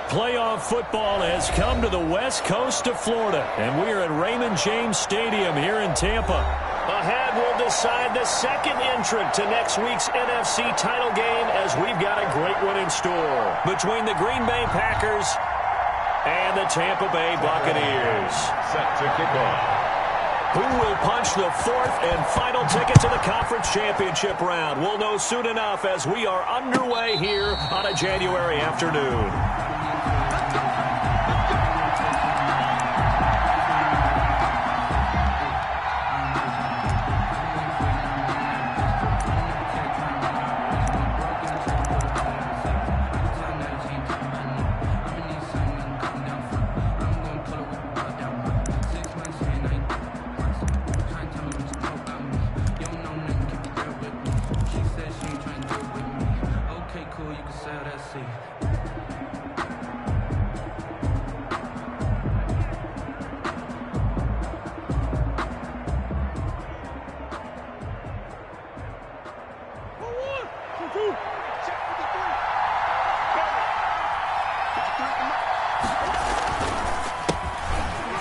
Playoff football has come to the west coast of Florida, and we are at Raymond James Stadium here in Tampa. Ahead will decide the second entrant to next week's NFC title game, as we've got a great one in store between the Green Bay Packers and the Tampa Bay Buccaneers. Set to kick off. Who will punch the fourth and final ticket to the conference championship round? We'll know soon enough as we are underway here on a January afternoon.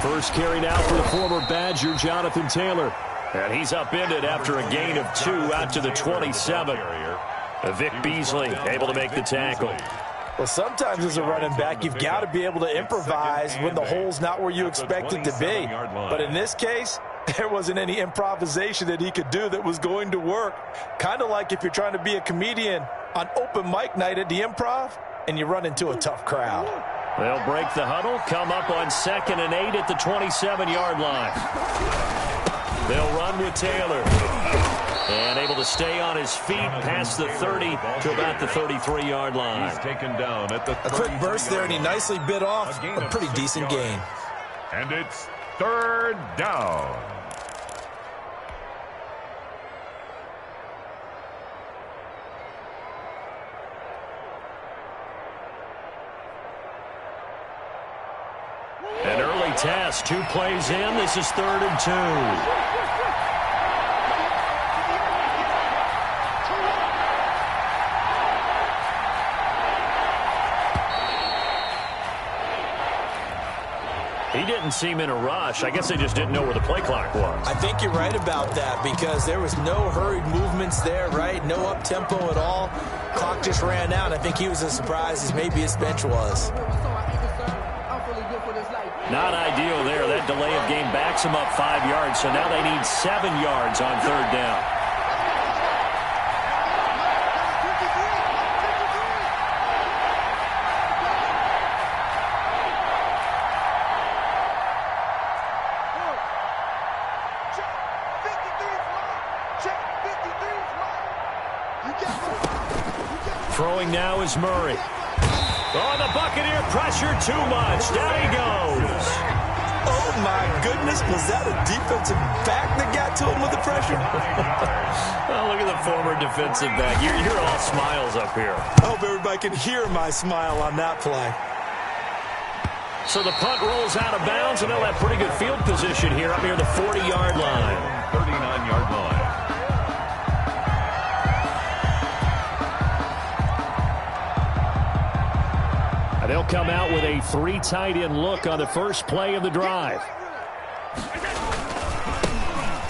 First carry now for the former Badger, Jonathan Taylor. And he's upended after a gain of 2 out to the 27. Vic Beasley able to make the tackle. Well, sometimes as a running back, you've got to be able to improvise when the hole's not where you expect it to be. But in this case, there wasn't any improvisation that he could do that was going to work. Kind of like if you're trying to be a comedian on open mic night at the Improv and you run into a tough crowd. They'll break the huddle, come up on 2nd and 8 at the 27-yard line. They'll run with Taylor. And able to stay on his feet past the 30 to about the 33-yard line. He's taken down at the 30. A quick burst there, and he nicely bit off a pretty decent gain. And it's 3rd down. An early test, 2 plays in. This is 3rd and 2. He didn't seem in a rush. I guess they just didn't know where the play clock was. I think you're right about that because there was no hurried movements there, right? No up-tempo at all. Clock just ran out. I think he was as surprised as maybe his bench was. Not ideal there. That delay of game backs him up 5 yards, so now they need 7 yards on 3rd down. Throwing now is Murray. Oh, the Buccaneer pressure too much. Down he goes. Oh, my goodness. Was that a defensive back that got to him with the pressure? Oh, look at the former defensive back. You're all smiles up here. I hope everybody can hear my smile on that play. So the punt rolls out of bounds, and they'll have pretty good field position here up near the 40-yard line. 39-yard line. They'll come out with a 3 tight end look on the first play of the drive.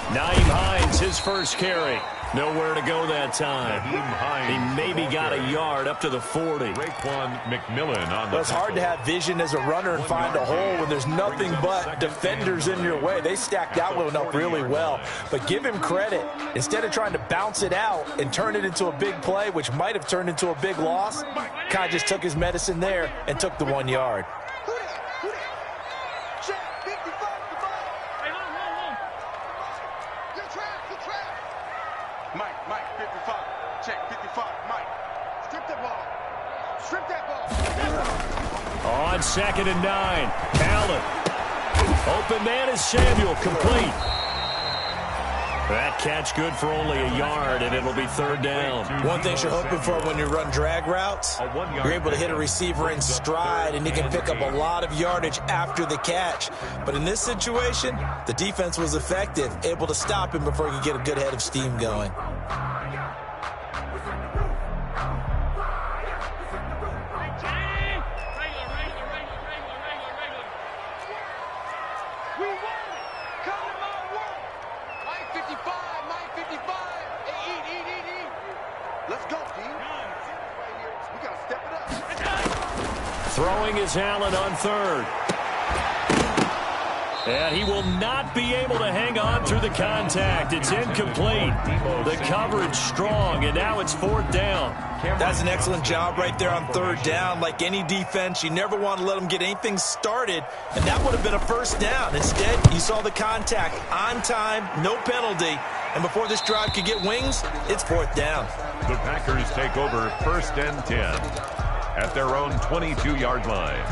Naeem Hines, his first carry. Nowhere to go that time. He maybe got a yard up to the 40. Raekwon McMillan on the It's hard to have vision as a runner and find a hole when there's nothing but defenders in your way. They stacked that one up really well. But give him credit. Instead of trying to bounce it out and turn it into a big play, which might have turned into a big loss, kind of just took his medicine there and took the 1 yard. Mike, 55. Check, 55. Mike, strip that ball. Strip that ball. On 2nd and 9. Allen. Open man is Samuel. Complete. That catch good for only a yard, and it'll be 3rd down. One thing you're hoping for when you run drag routes, you're able to hit a receiver in stride, and he can pick up a lot of yardage after the catch. But in this situation, the defense was effective, able to stop him before he could get a good head of steam going. Let's go, team. We got to step it up. Throwing is Allen on third. And he will not be able to hang on through the contact. It's incomplete. The coverage strong, and now it's fourth down. That's an excellent job right there on third down. Like any defense, you never want to let them get anything started, and that would have been a first down. Instead, you saw the contact on time, no penalty, and before this drive could get wings, it's fourth down. The Packers take over 1st and 10 at their own 22-yard line.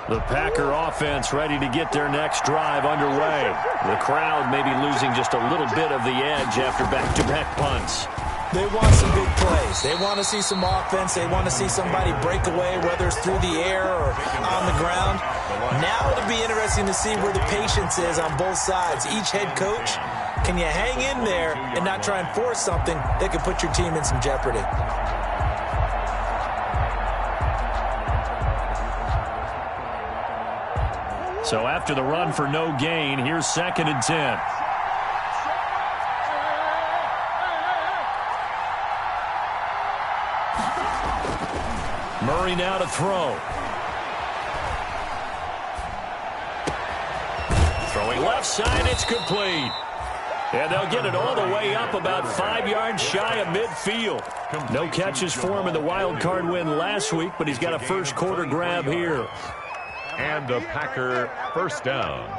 The Packer offense ready to get their next drive underway. The crowd may be losing just a little bit of the edge after back-to-back punts. They want some big plays. They want to see some offense. They want to see somebody break away, whether it's through the air or on the ground. Now it'll be interesting to see where the patience is on both sides. Each head coach, can you hang in there and not try and force something that could put your team in some jeopardy? So after the run for no gain, here's 2nd and 10. Murray now to throw. Throwing left side, it's complete. And they'll get it all the way up about 5 yards shy of midfield. No catches for him in the wild card win last week, but he's got a first quarter grab here. And a Packer first down.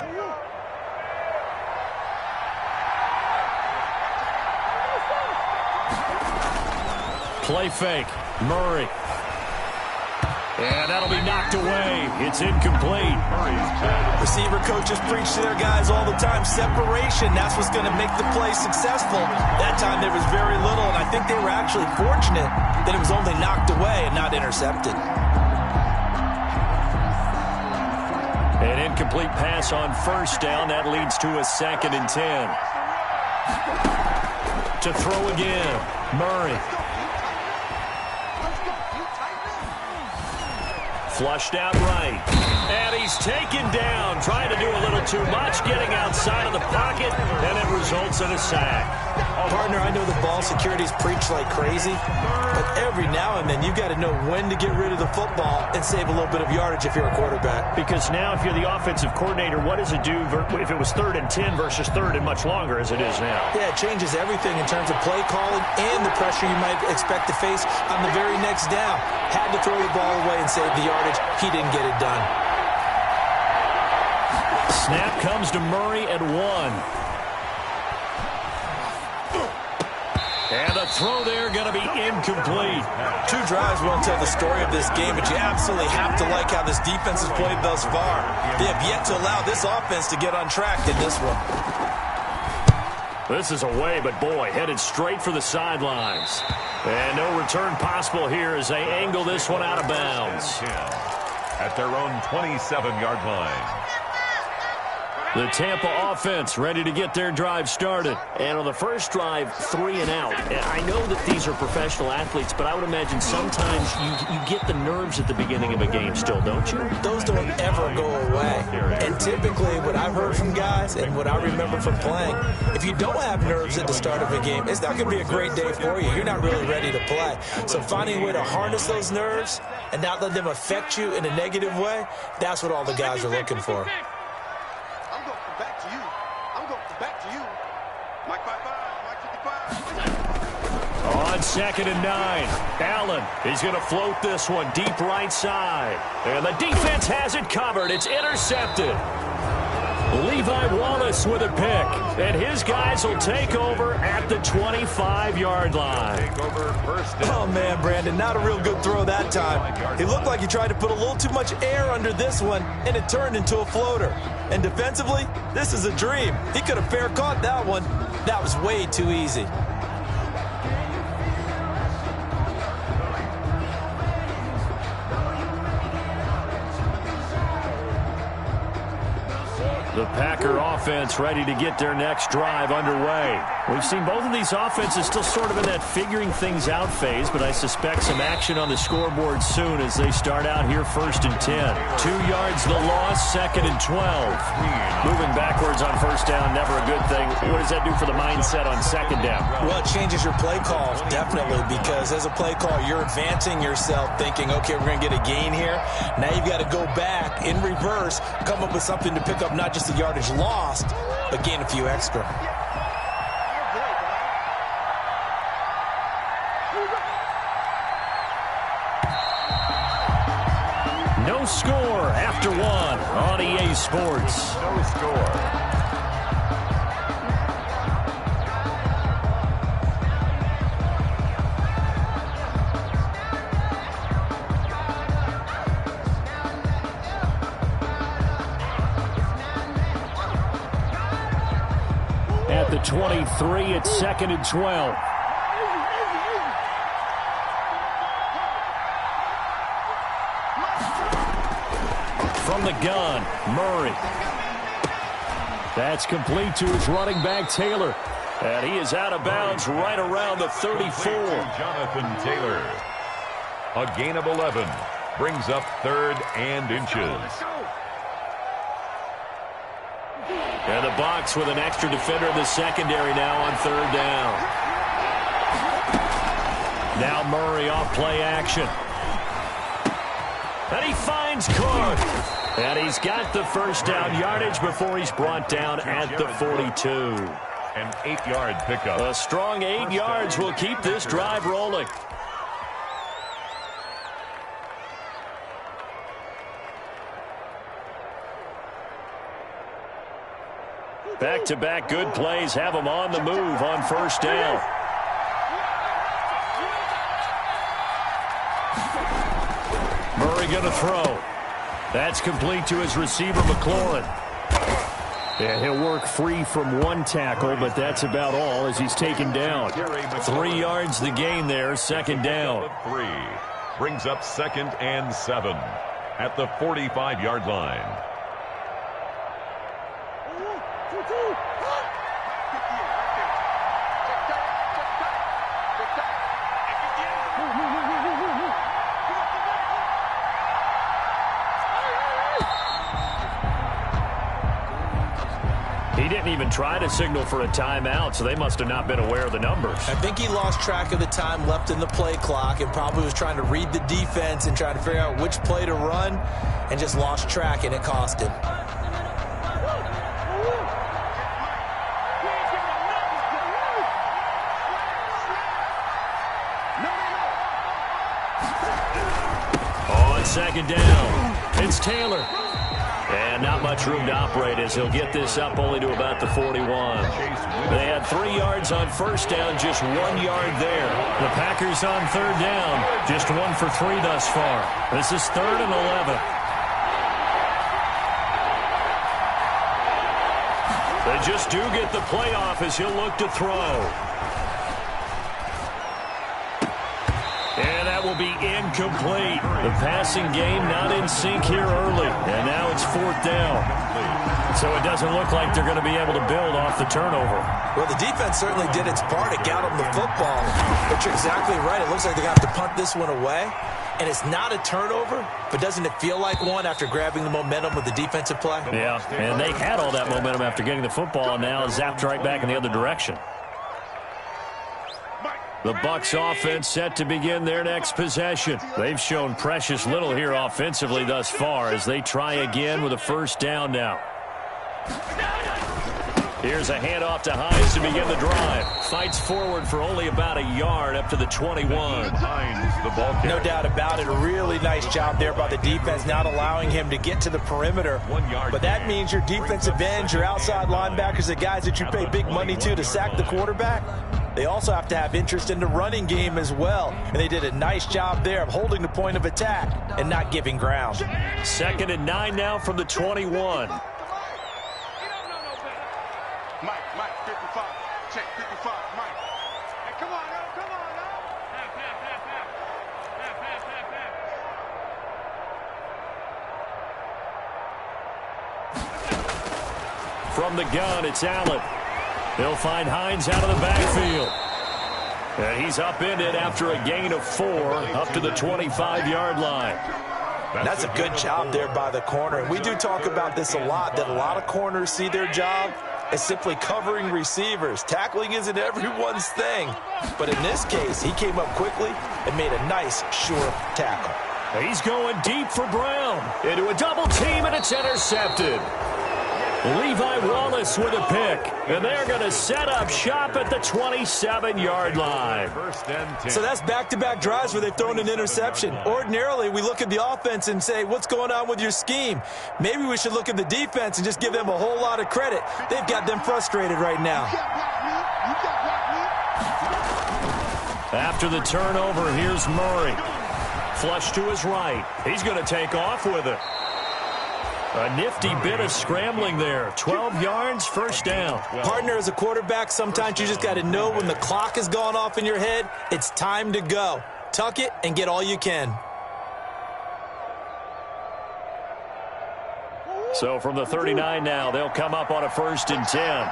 Play fake. Murray. And that'll be knocked away. It's incomplete. Receiver coaches preach to their guys all the time. Separation, that's what's going to make the play successful. That time there was very little, and I think they were actually fortunate that it was only knocked away and not intercepted. An incomplete pass on first down. That leads to a 2nd and 10. To throw again. Murray. Flushed out right. And he's taken down. Trying to do a little too much. Getting outside of the pocket. And it results in a sack. Partner, I know the ball security's preached like crazy, but every now and then you've got to know when to get rid of the football and save a little bit of yardage if you're a quarterback. Because now if you're the offensive coordinator, what does it do if it was 3rd and 10 versus 3rd and much longer as it is now? Yeah, it changes everything in terms of play calling and the pressure you might expect to face on the very next down. Had to throw the ball away and save the yardage. He didn't get it done. Snap comes to Murray at 1. And the throw there going to be incomplete. 2 drives won't tell the story of this game, but you absolutely have to like how this defense has played thus far. They have yet to allow this offense to get on track in this one. This is away, but boy, headed straight for the sidelines. And no return possible here as they angle this one out of bounds. At their own 27-yard line. The Tampa offense ready to get their drive started. And on the first drive, 3 and out. I know that these are professional athletes, but I would imagine sometimes you get the nerves at the beginning of a game still, don't you? Those don't ever go away. And typically what I've heard from guys and what I remember from playing, if you don't have nerves at the start of a game, it's not going to be a great day for you. You're not really ready to play. So finding a way to harness those nerves and not let them affect you in a negative way, that's what all the guys are looking for. On 2nd and 9, Allen is going to float this one deep right side. And the defense has it covered. It's intercepted. Levi Wallace with a pick. And his guys will take over at the 25-yard line. Oh, man, Brandon, not a real good throw that time. It looked like he tried to put a little too much air under this one, and it turned into a floater. And defensively, this is a dream. He could have fair caught that one. That was way too easy. The Packer offense ready to get their next drive underway. We've seen both of these offenses still sort of in that figuring things out phase, but I suspect some action on the scoreboard soon as they start out here 1st and 10. 2 yards the loss, 2nd and 12. Moving backwards on 1st down, never a good thing. What does that do for the mindset on 2nd down? Well, it changes your play calls, definitely, because as a play call, you're advancing yourself thinking, okay, we're going to get a gain here. Now you've got to go back in reverse, come up with something to pick up not just the yardage lost, but gain a few extra. No score after 1 on EA Sports. No score. At the 23, it's 2nd and 12. From the gun, Murray. That's complete to his running back, Taylor. And he is out of bounds right around the 34. Jonathan Taylor. A gain of 11 brings up 3rd and inches. And the Bucs with an extra defender in the secondary now on 3rd down. Now Murray off play action. And he finds Cook. And he's got the 1st down yardage before he's brought down at the 42. An 8-yard pickup. A strong 8 yards will keep this drive rolling. Back-to-back good plays have him on the move on 1st down. Murray going to throw. That's complete to his receiver, McLaurin. And he'll work free from 1 tackle, but that's about all as he's taken down. 3 yards the gain there, 2nd down. 3 brings up 2nd and 7 at the 45-yard line. He didn't even try to signal for a timeout, so they must have not been aware of the numbers. I think he lost track of the time left in the play clock and probably was trying to read the defense and trying to figure out which play to run and just lost track, and it cost him. On 2nd down, it's Taylor. And not much room to operate as he'll get this up only to about the 41. They had 3 yards on 1st down, just 1 yard there. The Packers on 3rd down, just 1 for 3 thus far. This is 3rd and 11. They just do get the play off as he'll look to throw. And that will be incomplete. The passing game not in sync here early. And now it's 4th down. So it doesn't look like they're going to be able to build off the turnover. Well, the defense certainly did its part. It got them the football. But you're exactly right. It looks like they're going to have to punt this one away. And it's not a turnover, but doesn't it feel like one after grabbing the momentum with the defensive play? Yeah, and they had all that momentum after getting the football, and now zapped right back in the other direction. The Bucs offense set to begin their next possession. They've shown precious little here offensively thus far as they try again with a 1st down now. Here's a handoff to Hines to begin the drive. Fights forward for only about a yard up to the 21. No doubt about it. A really nice job there by the defense, not allowing him to get to the perimeter. But that means your defensive ends, your outside linebackers, the guys that you pay big money to sack the quarterback, they also have to have interest in the running game as well. And they did a nice job there of holding the point of attack and not giving ground. 2nd and 9 now from the 21. Mike, 55. Check 55, Mike. Hey, come on now, come on now. From the gun, it's Allen. He'll find Hines out of the backfield. And he's upended after a gain of 4 up to the 25-yard line. That's a good job there by the corner. And we do talk about this a lot, that a lot of corners see their job as simply covering receivers. Tackling isn't everyone's thing. But in this case, he came up quickly and made a nice, sure tackle. He's going deep for Brown. Into a double team, and it's intercepted. Levi Wallace with a pick. And they're going to set up shop at the 27-yard line. So that's back-to-back drives where they've thrown an interception. Ordinarily, we look at the offense and say, what's going on with your scheme? Maybe we should look at the defense and just give them a whole lot of credit. They've got them frustrated right now. After the turnover, here's Murray. Flush to his right. He's going to take off with it. A nifty bit of scrambling there. 12 yards, first down. Partner, as a quarterback, sometimes you just got to know when the clock has gone off in your head, it's time to go. Tuck it and get all you can. So from the 39 now, they'll come up on a 1st and 10.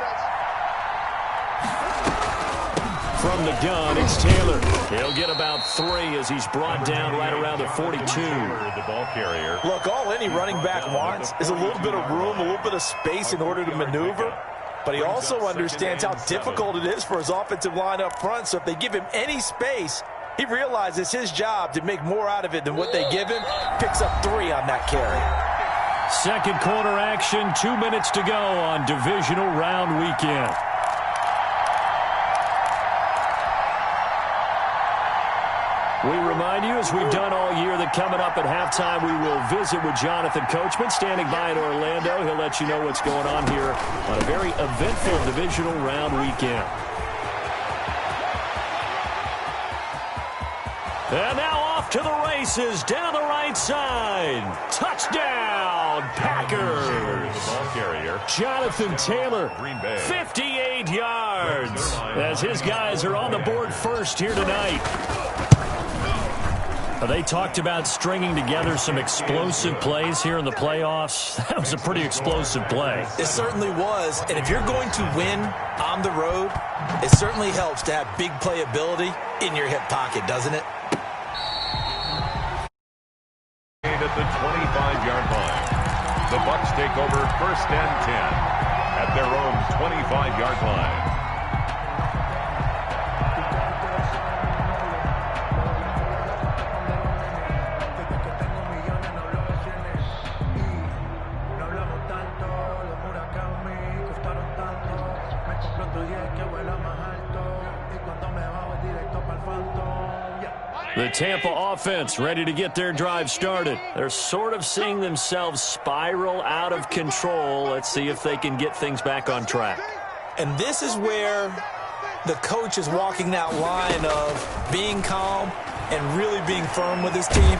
From the gun, it's Taylor. He'll get about 3 as he's brought down right around the 42. The ball carrier. Look, all any running back wants is a little bit of room, a little bit of space in order to maneuver. But he also understands how difficult it is for his offensive line up front. So if they give him any space, he realizes his job to make more out of it than what they give him. Picks up 3 on that carry. Second quarter action, 2 minutes to go on divisional round weekend. We remind you, as we've done all year, that coming up at halftime, we will visit with Jonathan Coachman, standing by in Orlando. He'll let you know what's going on here on a very eventful divisional round weekend. And now off to the races, down the right side. Touchdown, Packers. Jonathan Taylor, 58 yards, as his guys are on the board first here tonight. They talked about stringing together some explosive plays here in the playoffs. That was a pretty explosive play. It certainly was. And if you're going to win on the road, it certainly helps to have big playability in your hip pocket, doesn't it? At the 25-yard line, the Bucs take over 1st and 10 at their own 25-yard line. The Tampa offense ready to get their drive started. They're sort of seeing themselves spiral out of control. Let's see if they can get things back on track. And this is where the coach is walking that line of being calm and really being firm with his team.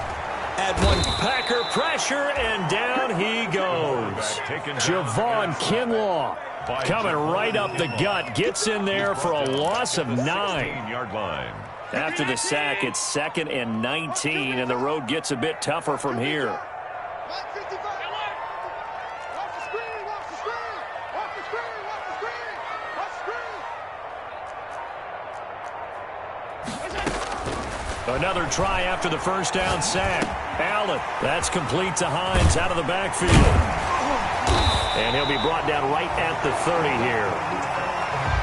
Add one. Packer pressure, and down he goes. Javon Kinlaw coming right up the gut. Gets in there for a loss of 9. After the sack, it's 2nd and 19, and the road gets a bit tougher from here. Another try after the first down sack. Allen, that's complete to Hines out of the backfield. And he'll be brought down right at the 30 here.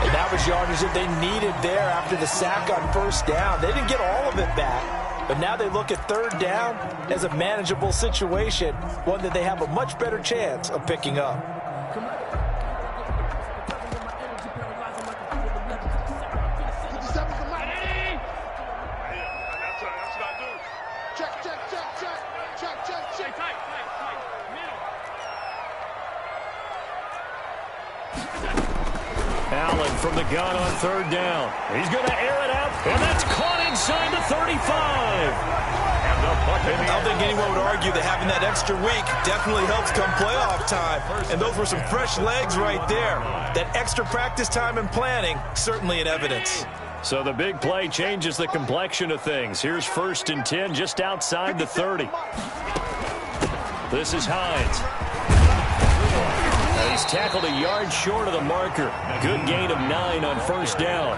And that was yardage that they needed there after the sack on first down. They didn't get all of it back, but now they look at 3rd down as a manageable situation, one that they have a much better chance of picking up. Allen from the gun on 3rd down. He's going to air it out, and that's caught inside the 35. I don't think anyone would argue that having that extra week definitely helps come playoff time. And those were some fresh legs right there. That extra practice time and planning, certainly in evidence. So the big play changes the complexion of things. Here's 1st and 10 just outside the 30. This is Hines. He's tackled a yard short of the marker. Good gain of 9 on first down.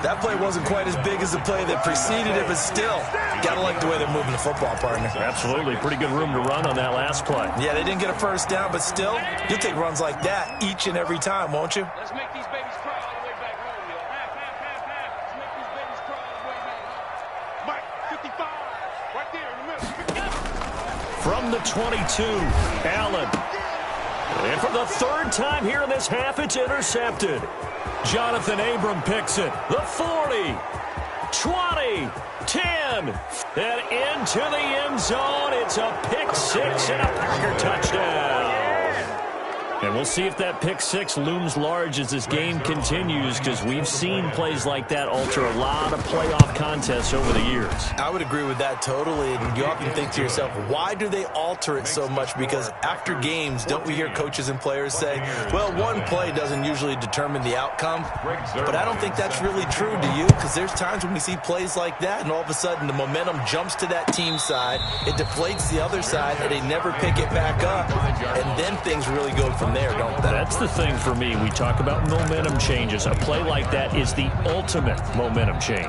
That play wasn't quite as big as the play that preceded it, but still, got to like the way they're moving the football, partner. Absolutely. Pretty good room to run on that last play. Yeah, they didn't get a first down, but still, you'll take runs like that each and every time, won't you? Let's make these babies cry all the way back home, yo. Half. Let's make these babies cry all the way back home. Mike, 55, right there in the middle. From the 22, Allen. And for the third time here in this half, it's intercepted. Jonathan Abram picks it. The 40, 20, 10, and into the end zone. It's a pick six and a Packer touchdown. And we'll see if that pick six looms large as this game continues, because we've seen plays like that alter a lot of playoff contests over the years. I would agree with that totally, and you often think to yourself, why do they alter it so much? Because after games, don't we hear coaches and players say, well, one play doesn't usually determine the outcome? But I don't think that's really true, do you? Because there's times when we see plays like that, and all of a sudden the momentum jumps to that team side, it deflates the other side, and they never pick it back up, and then things really go from there, don't they? That's the thing for me. We talk about momentum changes. A play like that is the ultimate momentum change.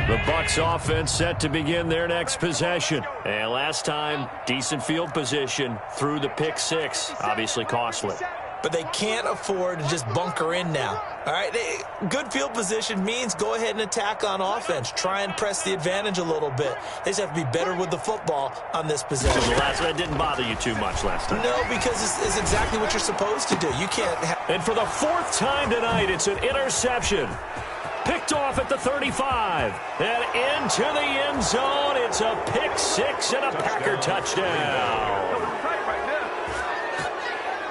The Bucs offense set to begin their next possession. And last time, decent field position through the pick six. Obviously costly. But they can't afford to just bunker in now. All right, good field position means go ahead and attack on offense. Try and press the advantage a little bit. They just have to be better with the football on this possession. So the last one didn't bother you too much last time. No, because it's exactly what you're supposed to do. You can't And for the fourth time tonight, it's an interception. Picked off at the 35. And into the end zone. It's a pick six and a Packer touchdown.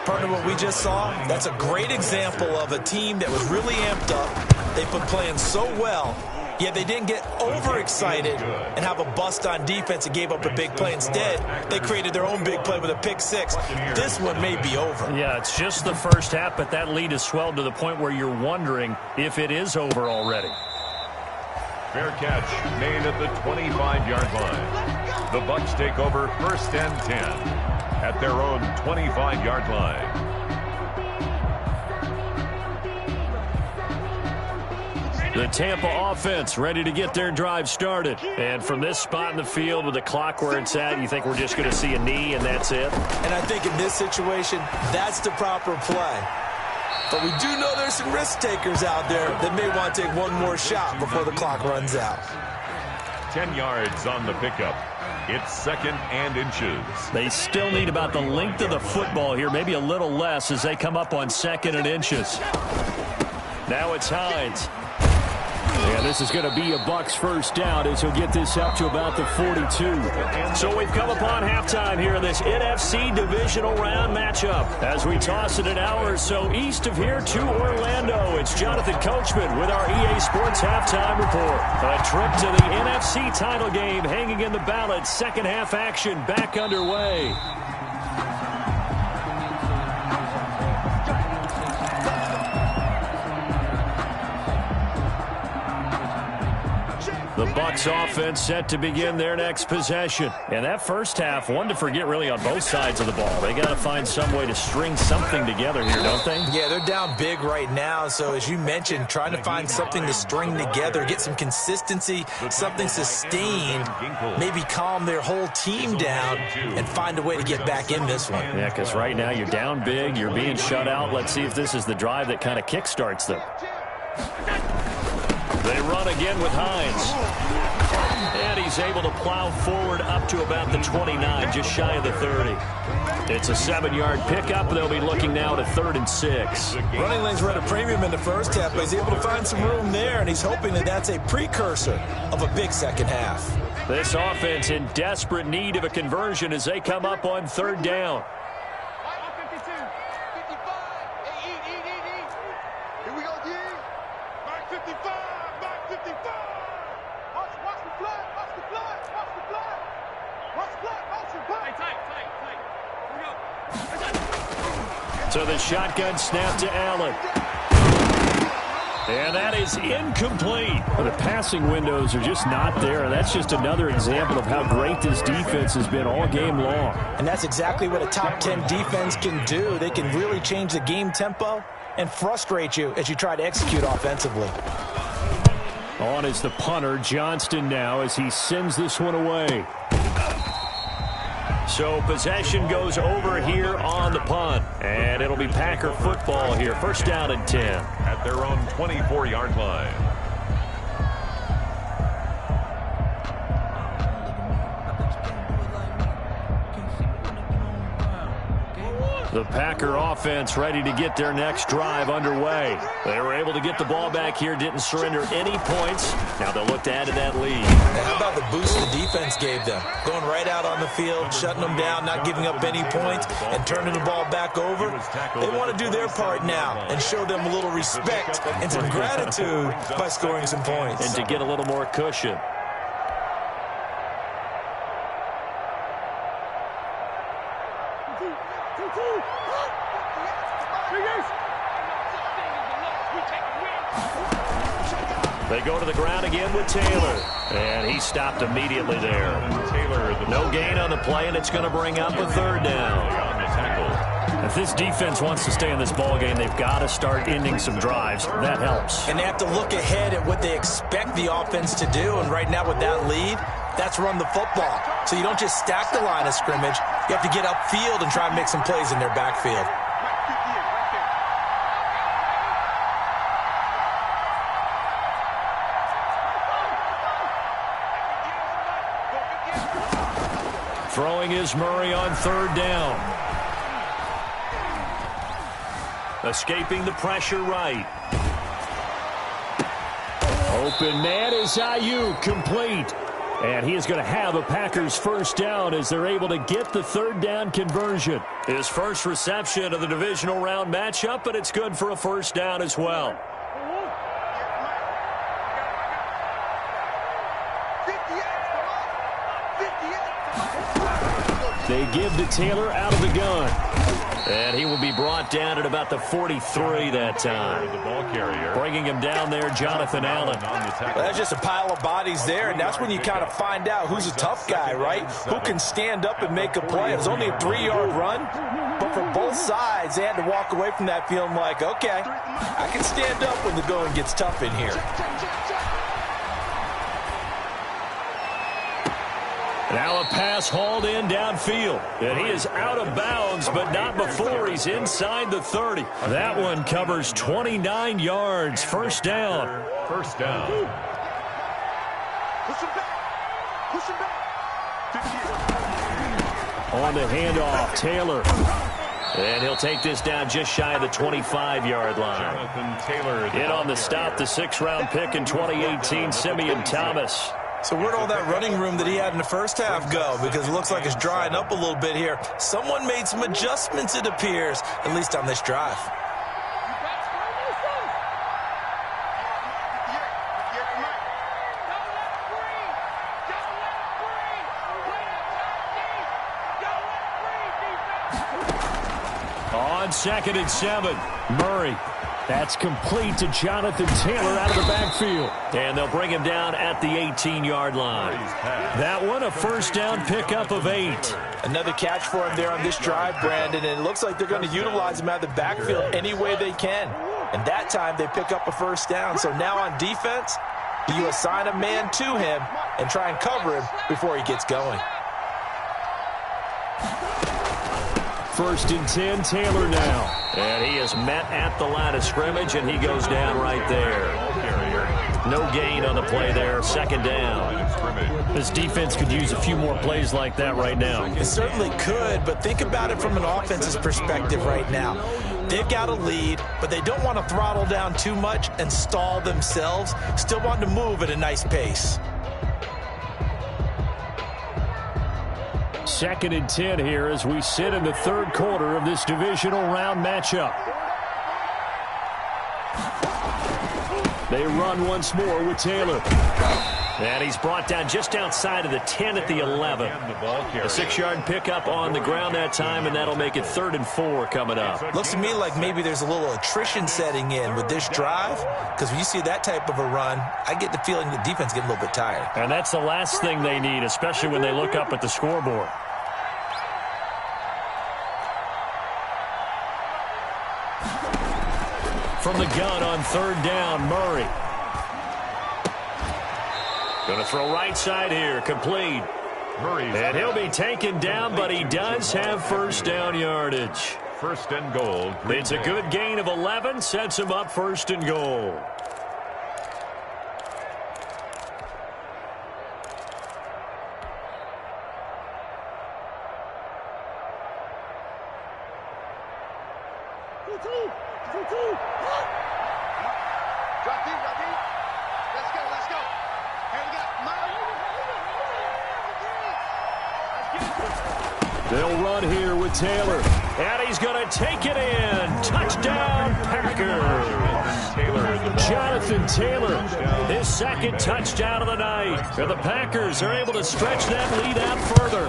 Partner, what we just saw, that's a great example of a team that was really amped up. They've been playing so well, yet they didn't get overexcited and have a bust on defense and gave up a big play. Instead, they created their own big play with a pick six. This one may be over. Yeah, it's just the first half, but that lead has swelled to the point where you're wondering if it is over already. Fair catch made at the 25-yard line. The Bucs take over first and 10 at their own 25-yard line. The Tampa offense ready to get their drive started. And from this spot in the field with the clock where it's at, you think we're just going to see a knee and that's it? And I think in this situation, that's the proper play. But we do know there's some risk takers out there that may want to take one more shot before the clock runs out. 10 yards on the pickup. It's second and inches. They still need about the length of the football here, maybe a little less as they come up on second and inches. Now it's Hines. Yeah, this is going to be a Bucs first down as he'll get this up to about the 42. So we've come upon halftime here in this NFC divisional round matchup. As we toss it an hour or so east of here to Orlando, it's Jonathan Coachman with our EA Sports Halftime Report. A trip to the NFC title game hanging in the balance. Second half action back underway. The Bucs offense set to begin their next possession. And that first half, one to forget really on both sides of the ball. They got to find some way to string something together here, don't they? Yeah, they're down big right now. So as you mentioned, trying to find something to string together, get some consistency, something sustained, maybe calm their whole team down and find a way to get back in this one. Yeah, because right now you're down big, you're being shut out. Let's see if this is the drive that kind of kickstarts them. They run again with Hines. And he's able to plow forward up to about the 29, just shy of the 30. It's a 7-yard pickup. They'll be looking now to 3rd and 6. Running lanes were at a premium in the first half, but he's able to find some room there, and he's hoping that that's a precursor of a big second half. This offense in desperate need of a conversion as they come up on 3rd down. So the shotgun snap to Allen. And that is incomplete. The passing windows are just not there. That's just another example of how great this defense has been all game long. And that's exactly what a top 10 defense can do. They can really change the game tempo and frustrate you as you try to execute offensively. On is the punter, Johnston, now as he sends this one away. So possession goes over here on the punt. And it'll be Packer football here. First down and 10. At their own 24-yard line. The Packer offense ready to get their next drive underway. They were able to get the ball back here, didn't surrender any points. Now they'll look to add to that lead. Now how about the boost the defense gave them? Going right out on the field, shutting them down, not giving up any points, and turning the ball back over. They want to do their part now and show them a little respect and some gratitude by scoring some points. And to get a little more cushion. They go to the ground again with Taylor. And he stopped immediately there. No gain on the play, and it's going to bring up a third down. If this defense wants to stay in this ball game, they've got to start ending some drives. That helps. And they have to look ahead at what they expect the offense to do. And right now with that lead, that's run the football. So you don't just stack the line of scrimmage. You have to get upfield and try and make some plays in their backfield. Throwing is Murray on third down. Escaping the pressure right. Open man is Ayuk, complete. And he is going to have a Packers first down as they're able to get the third down conversion. His first reception of the divisional round matchup, but it's good for a first down as well. They give to Taylor out of the gun. And he will be brought down at about the 43 that time. The ball carrier. Bringing him down there, Jonathan Allen. Well, that's just a pile of bodies there, and that's when you kind of find out who's a tough guy, right? Who can stand up and make a play. It was only a 3-yard run, but for both sides, they had to walk away from that feeling like, okay, I can stand up when the going gets tough in here. Now a pass hauled in downfield. And he is out of bounds, but not before he's inside the 30. That one covers 29 yards. First down. First down. Push him back. Push him back. On the handoff, Taylor. And he'll take this down just shy of the 25-yard line. Jonathan Taylor. In on the stop, the 6th-round pick in 2018, Simeon Thomas. So where'd all that running room that he had in the first half go? Because it looks like it's drying up a little bit here. Someone made some adjustments, it appears, at least on this drive. On 2nd and 7, Murray. That's complete to Jonathan Taylor out of the backfield. And they'll bring him down at the 18-yard line. That one, a first down pickup of 8. Another catch for him there on this drive, Brandon, and it looks like they're going to utilize him out of the backfield any way they can. And that time they pick up a first down. So now on defense, you assign a man to him and try and cover him before he gets going. 1st and 10, Taylor now. And he is met at the line of scrimmage, and he goes down right there. No gain on the play there. 2nd down. This defense could use a few more plays like that right now. It certainly could, but think about it from an offense's perspective right now. They've got a lead, but they don't want to throttle down too much and stall themselves. Still want to move at a nice pace. 2nd and 10 here as we sit in the 3rd quarter of this divisional round matchup. They run once more with Taylor. And he's brought down just outside of the 10 at the 11. A 6-yard pickup on the ground that time, and that'll make it 3rd and 4 coming up. Looks to me like maybe there's a little attrition setting in with this drive, because when you see that type of a run, I get the feeling the defense getting a little bit tired. And that's the last thing they need, especially when they look up at the scoreboard. From the gun on 3rd down, Murray. Going to throw right side here, complete. And he'll be taken down, but he does have 1st down yardage. 1st and goal. It's a good gain of 11, sets him up 1st and goal. They'll run here with Taylor. And he's going to take it in. Touchdown, Packers. Jonathan Taylor, his 2nd touchdown of the night. And the Packers are able to stretch that lead out further.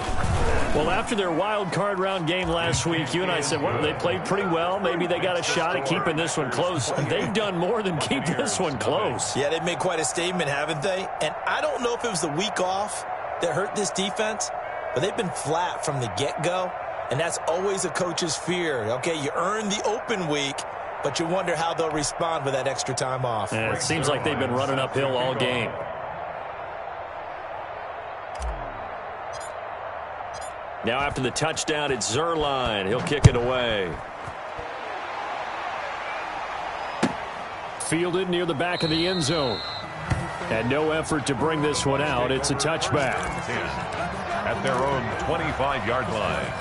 Well, after their wild card round game last week, you and I said, well, they played pretty well. Maybe they got a shot at keeping this one close. They've done more than keep this one close. Yeah, they've made quite a statement, haven't they? And I don't know if it was the week off that hurt this defense, but they've been flat from the get-go, and that's always a coach's fear. Okay, you earn the open week, but you wonder how they'll respond with that extra time off. And it seems like they've been running uphill all game. Now after the touchdown, it's Zerline. He'll kick it away. Fielded near the back of the end zone. And no effort to bring this one out. It's a touchback. At their own 25-yard line.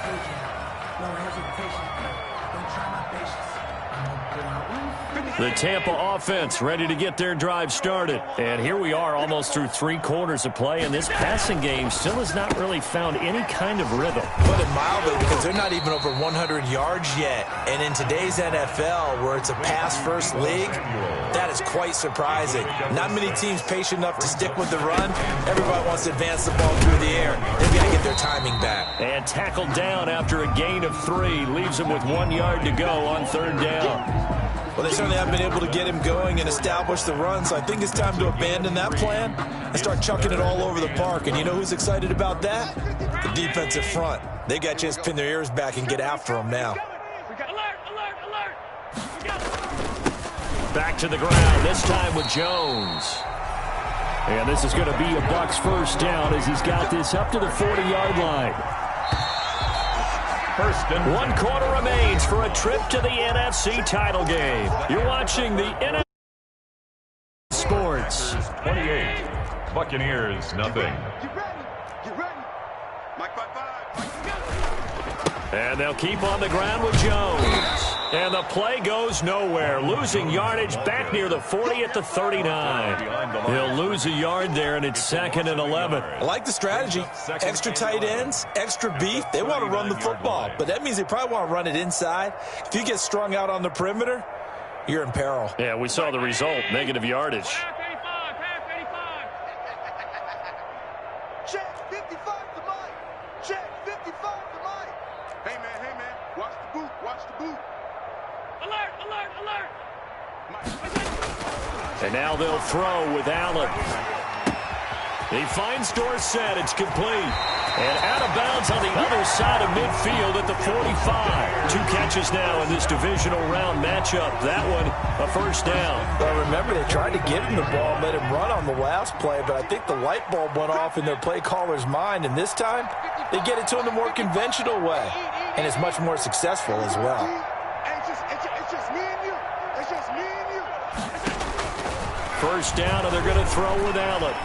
The Tampa offense ready to get their drive started. And here we are almost through 3 quarters of play, and this passing game still has not really found any kind of rhythm. Put it mildly, because they're not even over 100 yards yet. And in today's NFL, where it's a pass-first league, that is quite surprising. Not many teams patient enough to stick with the run. Everybody wants to advance the ball through the air. They've got to get their timing back. And tackled down after a gain of 3. Leaves him with 1 yard to go on 3rd down. Well, they certainly haven't been able to get him going and establish the run, so I think it's time to abandon that plan and start chucking it all over the park. And you know who's excited about that? The defensive front. They got a chance to pin their ears back and get after him now. Back to the ground, this time with Jones. And this is going to be a Bucs 1st down as he's got this up to the 40-yard line. 1st and 1 quarter remains for a trip to the NFC title game. You're watching the NFC Sports. 28. Buccaneers, nothing. Get ready. Mike 5-5. And they'll keep on the ground with Jones. And the play goes nowhere. Losing yardage back near the 40 at the 39. He'll lose a yard there, and it's 2nd and 11. I like the strategy. Extra tight ends, extra beef. They want to run the football, but that means they probably want to run it inside. If you get strung out on the perimeter, you're in peril. Yeah, we saw the result, negative yardage. Check 55 to Mike. Check 55 to Mike. Hey, man. Watch the boot. Watch the boot. Alert. And now they'll throw with Allen. He finds Dorsett. It's complete. And out of bounds on the other side of midfield at the 45. 2 catches now in this divisional round matchup. That one, a 1st down. Well, remember, they tried to give him the ball and let him run on the last play, but I think the light bulb went off in their play caller's mind, and this time they get it to him the more conventional way, and it's much more successful as well. It's just me and you. It's just me and you. 1st down, and they're going to throw with Allen.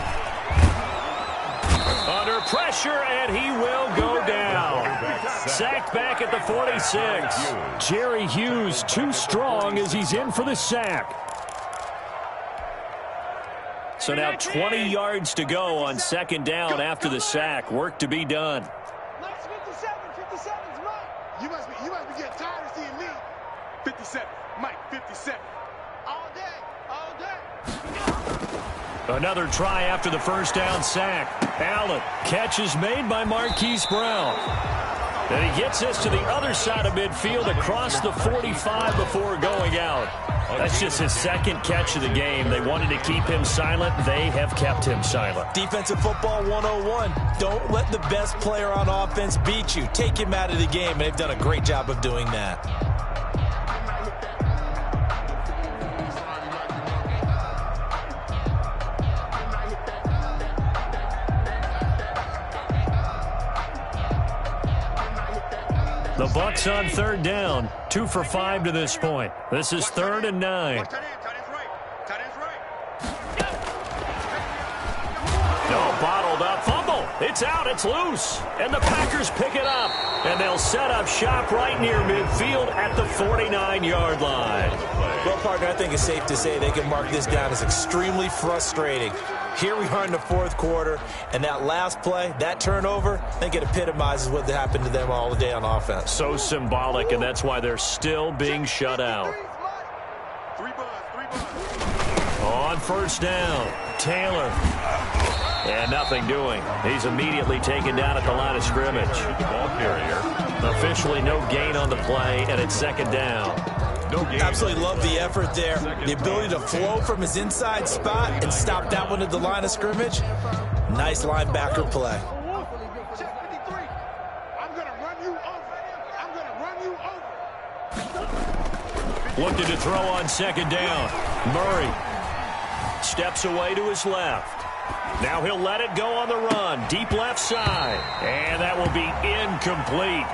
Under pressure, and he will go down. Sacked back at the 46. Jerry Hughes too strong as he's in for the sack. So now 20 yards to go on 2nd down after the sack. Work to be done. 57's Mike. You must be getting tired of seeing me. 57, Mike, 57. All day. Another try after the first down sack. Allen, catch is made by Marquise Brown. And he gets this to the other side of midfield across the 45 before going out. That's just his second catch of the game. They wanted to keep him silent. They have kept him silent. Defensive football 101. Don't let the best player on offense beat you. Take him out of the game, and they've done a great job of doing that. The Bucs on third down. 2 for 5 to this point. This is 3rd and 9. No, bottled up. Fumble. It's out. It's loose. And the Packers pick it up. And they'll set up shop right near midfield at the 49-yard line. Well, partner, I think it's safe to say they can mark this down as extremely frustrating. Here we are in the fourth quarter, and that last play, that turnover, I think it epitomizes what happened to them all day on offense. So symbolic, and that's why they're still being shut out. On first down, Taylor. And nothing doing. He's immediately taken down at the line of scrimmage. Ball carrier. Officially no gain on the play, and it's 2nd down. Absolutely love the effort there. The ability to flow from his inside spot and stop that one at the line of scrimmage. Nice linebacker play. I'm going to run you over. I'm going to run you over. Looking to throw on 2nd down. Murray steps away to his left. Now he'll let it go on the run. Deep left side. And that will be incomplete.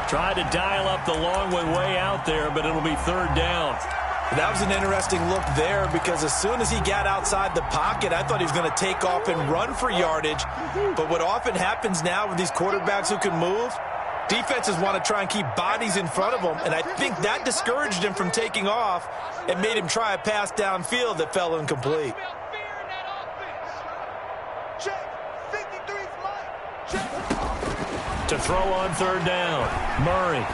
Tried to dial up the long one way out there, but it'll be 3rd down. That was an interesting look there because as soon as he got outside the pocket, I thought he was going to take off and run for yardage. But what often happens now with these quarterbacks who can move, defenses want to try and keep bodies in front of them, and I think that discouraged him from taking off and made him try a pass downfield that fell incomplete. To throw on 3rd down, Murray.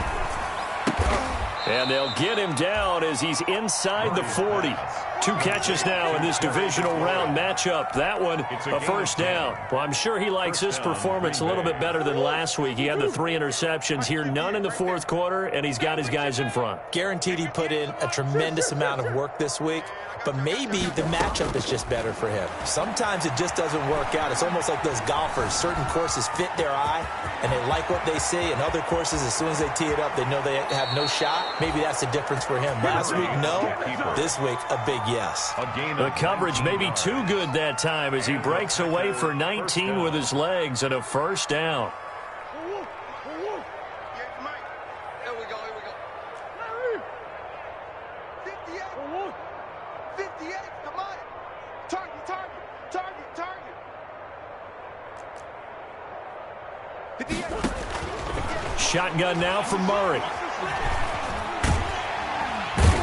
And they'll get him down as he's inside the 40. 2 catches now in this divisional round matchup. That one, a first down. Well, I'm sure he likes this performance a little bit better than last week. He had the 3 interceptions here, none in the fourth quarter, and he's got his guys in front. Guaranteed he put in a tremendous amount of work this week, but maybe the matchup is just better for him. Sometimes it just doesn't work out. It's almost like those golfers. Certain courses fit their eye, and they like what they see, and other courses, as soon as they tee it up, they know they have no shot. Maybe that's the difference for him. Last week, no. This week, a big yes. The coverage may be too good that time as he breaks away for 19 with his legs and a first down. Here we go. 58, come on. Target. 58. Shotgun now from Murray.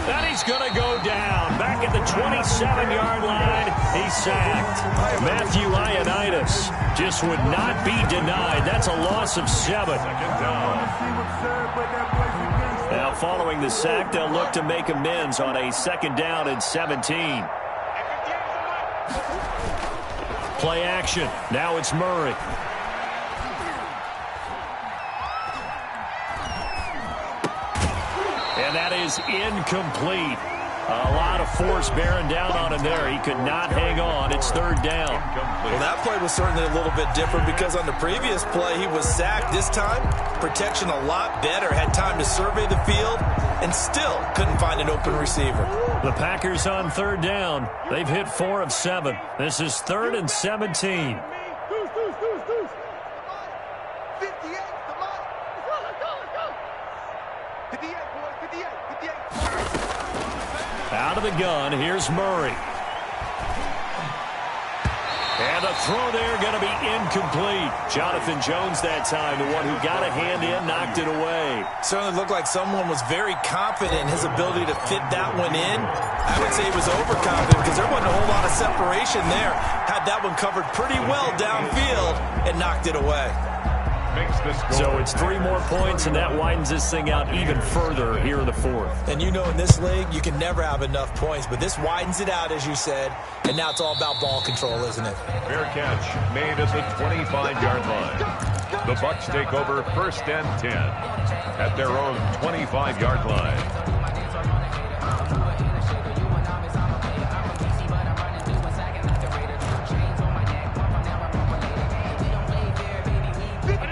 And he's going to go down. Back at the 27-yard line, he's sacked. Matthew Ioannidis just would not be denied. That's a loss of 7. Now, following the sack, they'll look to make amends on a 2nd down and 17. Play action. Now it's Murray. And that is incomplete. A lot of force bearing down on him there. He could not hang on. It's 3rd down. Well, that play was certainly a little bit different because on the previous play, he was sacked. This time, protection a lot better. Had time to survey the field and still couldn't find an open receiver. The Packers on 3rd down. They've hit 4 of 7. This is 3rd and 17. Out of the gun, here's Murray. And the throw there going to be incomplete. Jonathan Jones that time, the one who got a hand in, knocked it away. Certainly looked like someone was very confident in his ability to fit that one in. I would say he was overconfident because there wasn't a whole lot of separation there. Had that one covered pretty well downfield and knocked it away. makes the score. So it's 3 more points, and that widens this thing out even further here in the fourth. And you know in this league, you can never have enough points, but this widens it out, as you said, and now it's all about ball control, isn't it? Fair catch made at the 25-yard line. The Bucs take over 1st and 10 at their own 25-yard line.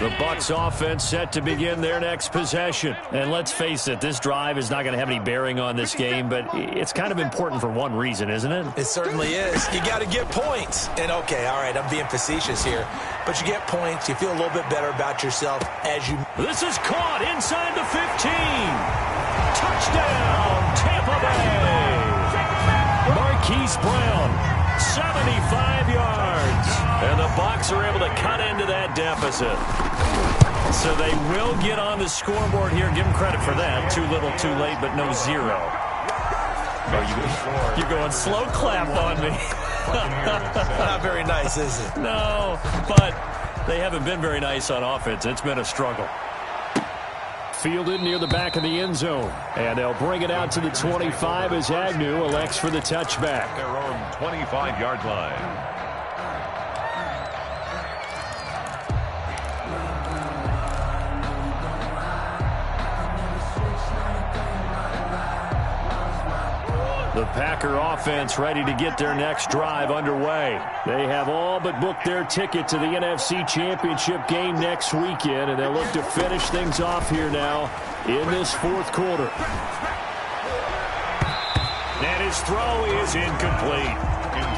The Bucs offense set to begin their next possession. And let's face it, this drive is not going to have any bearing on this game, but it's kind of important for one reason, isn't it? It certainly is. You got to get points. And, okay, all right, I'm being facetious here. But you get points, you feel a little bit better about yourself as you... This is caught inside the 15. Touchdown, Tampa Bay. Marquise Brown, 75 yards. And the Bucs are able to cut into that deficit. So they will get on the scoreboard here. Give them credit for that. Too little, too late, but no zero. Oh, you're going slow clap on me. Not very nice, is it? No, but they haven't been very nice on offense. It's been a struggle. Fielded near the back of the end zone. And they'll bring it out to the 25 as Agnew elects for the touchback. Their own 25-yard line. The Packer offense ready to get their next drive underway. They have all but booked their ticket to the NFC Championship game next weekend, and they'll look to finish things off here now in this fourth quarter. And his throw is incomplete.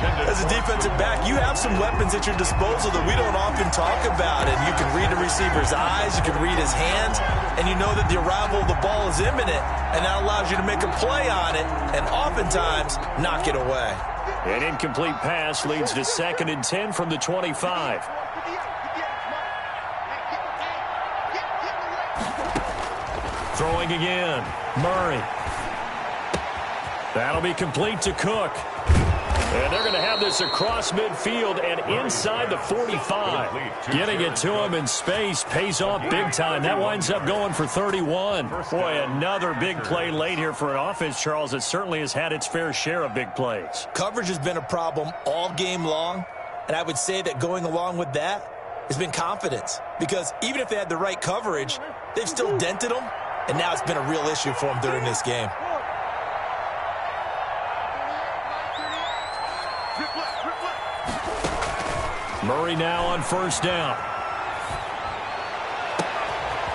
As a defensive back, you have some weapons at your disposal that we don't often talk about. And you can read the receiver's eyes, you can read his hands, and you know that the arrival of the ball is imminent, and that allows you to make a play on it and oftentimes knock it away. An incomplete pass leads to 2nd and 10 from the 25. Throwing again. Murray. That'll be complete to Cook. And they're going to have this across midfield and inside the 45. Getting it to him in space pays off big time. That winds up going for 31. Boy, another big play late here for an offense, Charles, that certainly has had its fair share of big plays. Coverage has been a problem all game long, and I would say that going along with that has been confidence. Because even if they had the right coverage, they've still dented them, and now it's been a real issue for them during this game. Murray now on 1st down.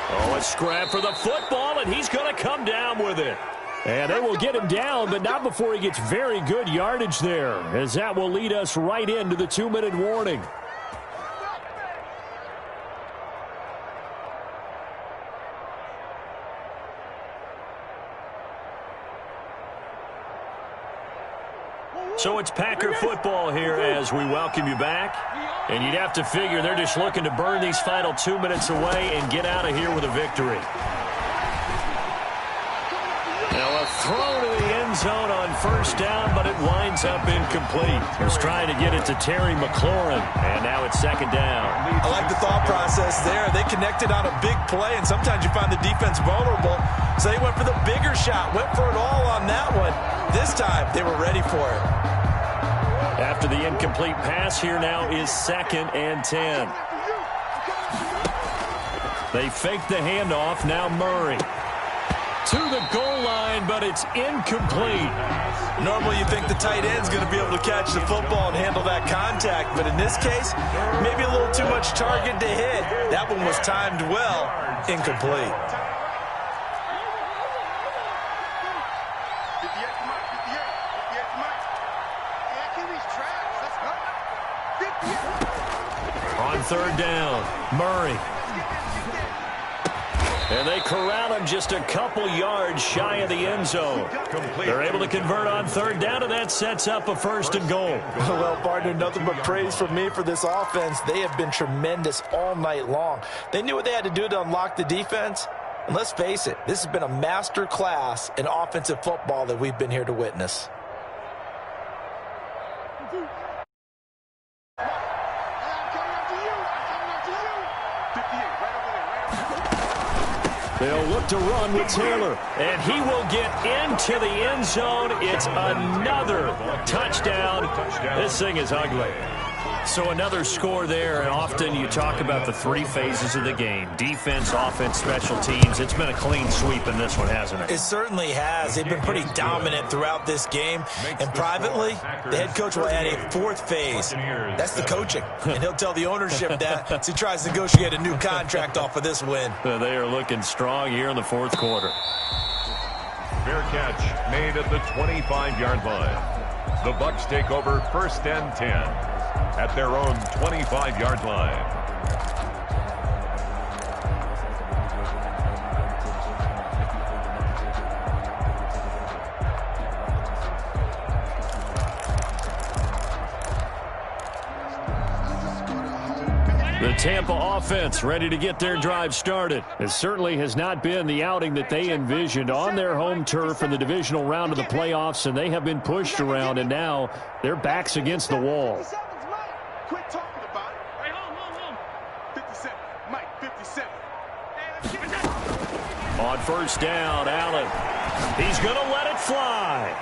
Oh, a scrap for the football, and he's going to come down with it. And they will get him down, but not before he gets very good yardage there, as that will lead us right into the 2-minute warning. So it's Packer football here as we welcome you back. And you'd have to figure they're just looking to burn these final 2 minutes away and get out of here with a victory. Now a throw to the end zone on 1st down, but it winds up incomplete. He's trying to get it to Terry McLaurin, and now it's 2nd down. I like the thought process there. They connected on a big play, and sometimes you find the defense vulnerable. So they went for the bigger shot, went for it all on that one. This time, they were ready for it. After the incomplete pass, here now is 2nd and 10. They fake the handoff, now Murray. To the goal line, but it's incomplete. Normally you think the tight end's going to be able to catch the football and handle that contact, but in this case, maybe a little too much target to hit. That one was timed well, incomplete. On 3rd down, Murray. And they corral him just a couple yards shy of the end zone. They're able to convert on 3rd down, and that sets up a 1st and goal. Well, partner, nothing but praise from me for this offense. They have been tremendous all night long. They knew what they had to do to unlock the defense. And let's face it, this has been a master class in offensive football that we've been here to witness. I'm coming up to you. 58, right over They'll look to run with Taylor. And he will get into the end zone. It's another touchdown. This thing is ugly. So another score there, and often you talk about the three phases of the game. Defense, offense, special teams. It's been a clean sweep in this one, hasn't it? It certainly has. They've been pretty dominant throughout this game. And privately, the head coach will add a fourth phase. That's the coaching. And he'll tell the ownership that as he tries to negotiate a new contract off of this win. They are looking strong here in the fourth quarter. Fair catch made at the 25-yard line. The Bucs take over 1st and 10. At their own 25-yard line. The Tampa offense ready to get their drive started. It certainly has not been the outing that they envisioned on their home turf in the divisional round of the playoffs, and they have been pushed around, and now their backs against the wall. Quit talking about it. Hey, home. 57. Mike, 57. On first down, Allen. He's going to let it fly.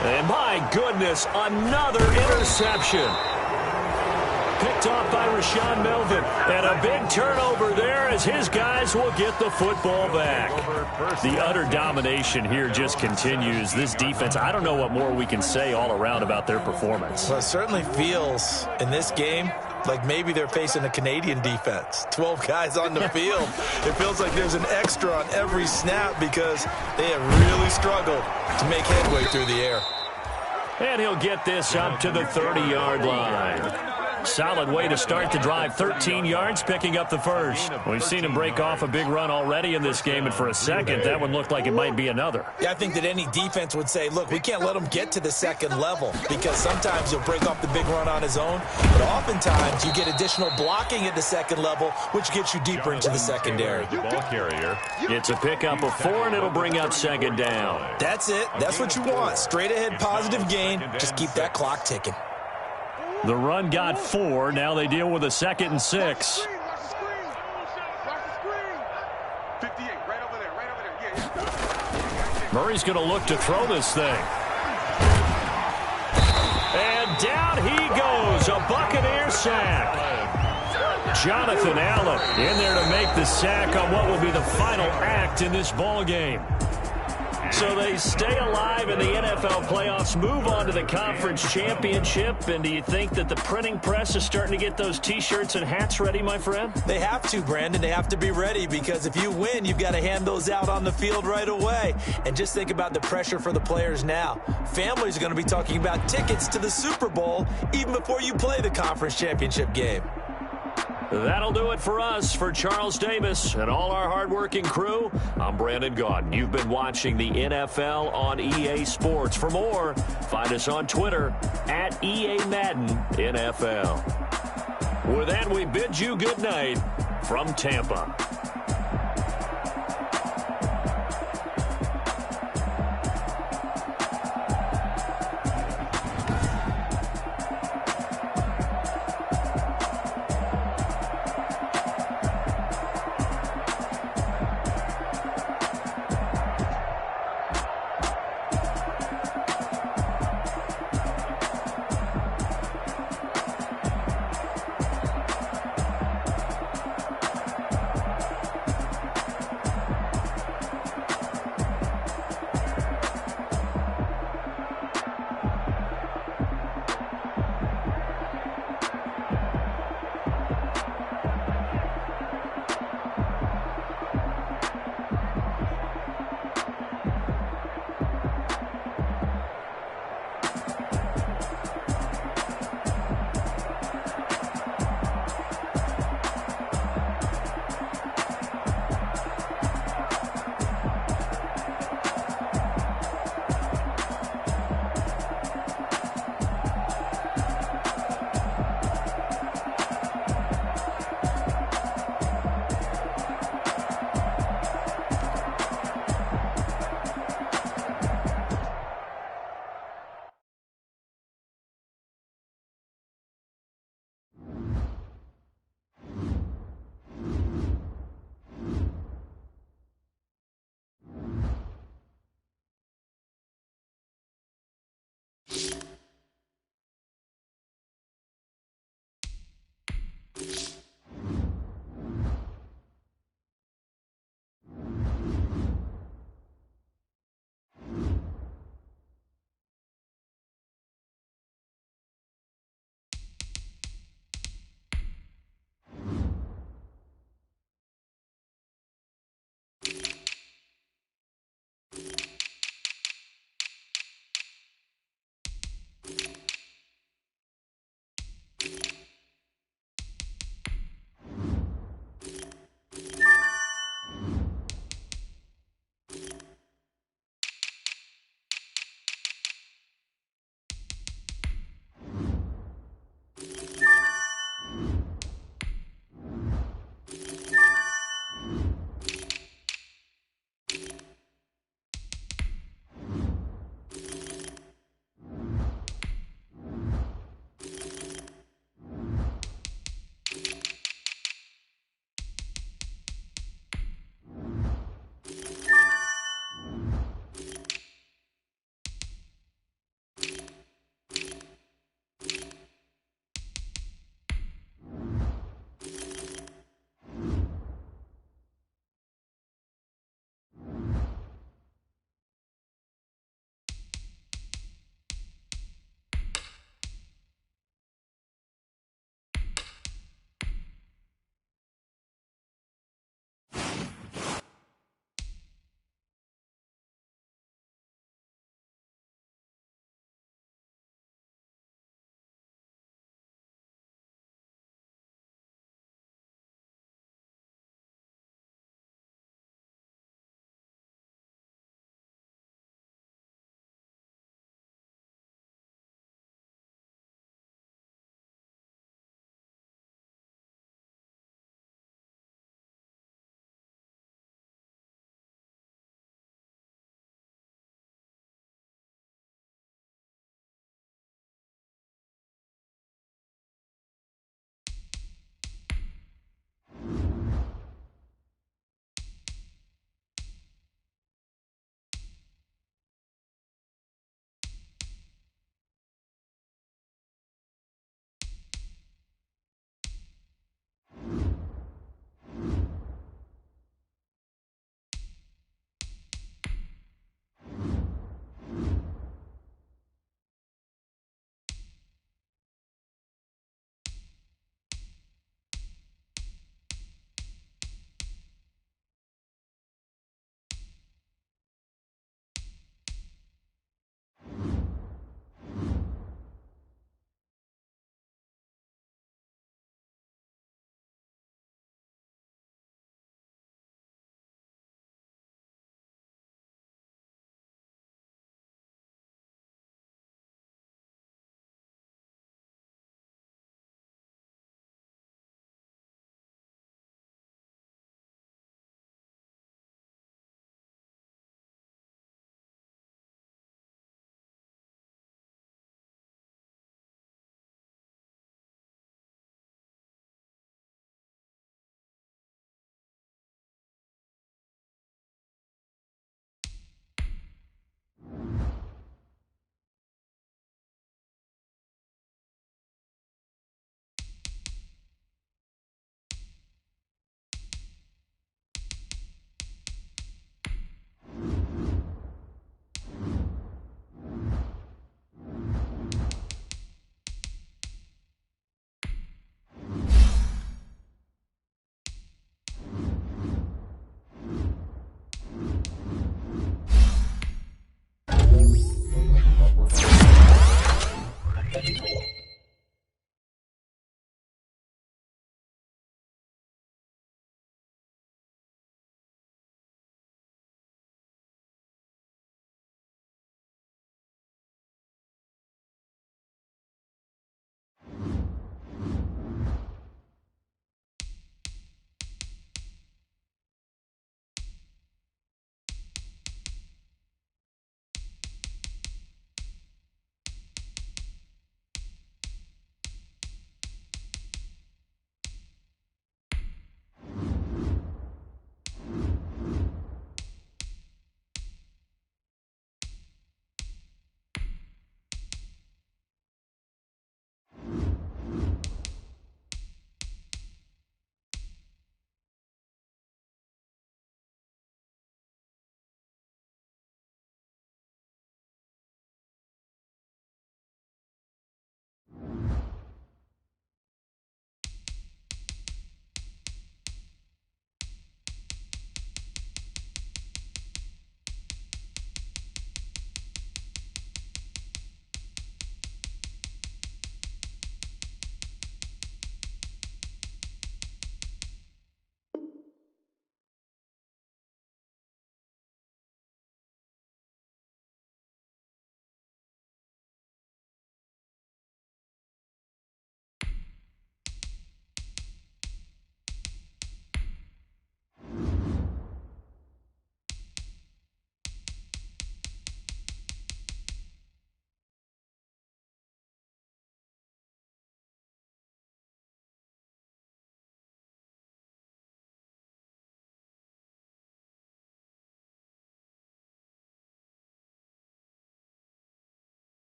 And my goodness, another interception. Picked off by Rashawn Melvin. And a big turnover there as his guys will get the football back. The utter domination here just continues. This defense, I don't know what more we can say all around about their performance. Well, it certainly feels in this game like maybe they're facing a Canadian defense. 12 guys on the field. It feels like there's an extra on every snap because they have really struggled to make headway through the air. And he'll get this up to the 30-yard line. Solid way to start the drive. 13 yards, picking up the first. We've seen him break off a big run already in this game, and for a second, that one looked like it might be another. Yeah, I think that any defense would say, look, we can't let him get to the second level because sometimes he'll break off the big run on his own, but oftentimes you get additional blocking at the second level, which gets you deeper into the secondary. Ball carrier. It's a pickup of 4, and it'll bring up second down. That's it. That's what you want. Straight ahead positive gain. Just keep that clock ticking. The run got 4. Now they deal with a 2nd and 6. Watch the screen. 58, right over there. Yeah. Murray's going to look to throw this thing. And down he goes. A Buccaneer sack. Jonathan Allen in there to make the sack on what will be the final act in this ball game. So they stay alive in the NFL playoffs, move on to the conference championship. And do you think that the printing press is starting to get those T-shirts and hats ready, my friend? They have to, Brandon. They have to be ready because if you win, you've got to hand those out on the field right away. And just think about the pressure for the players now. Families are going to be talking about tickets to the Super Bowl even before you play the conference championship game. That'll do it for us. For Charles Davis and all our hardworking crew, I'm Brandon Gaudin. You've been watching the NFL on EA Sports. For more, find us on Twitter at EA Madden NFL. With that, we bid you good night from Tampa.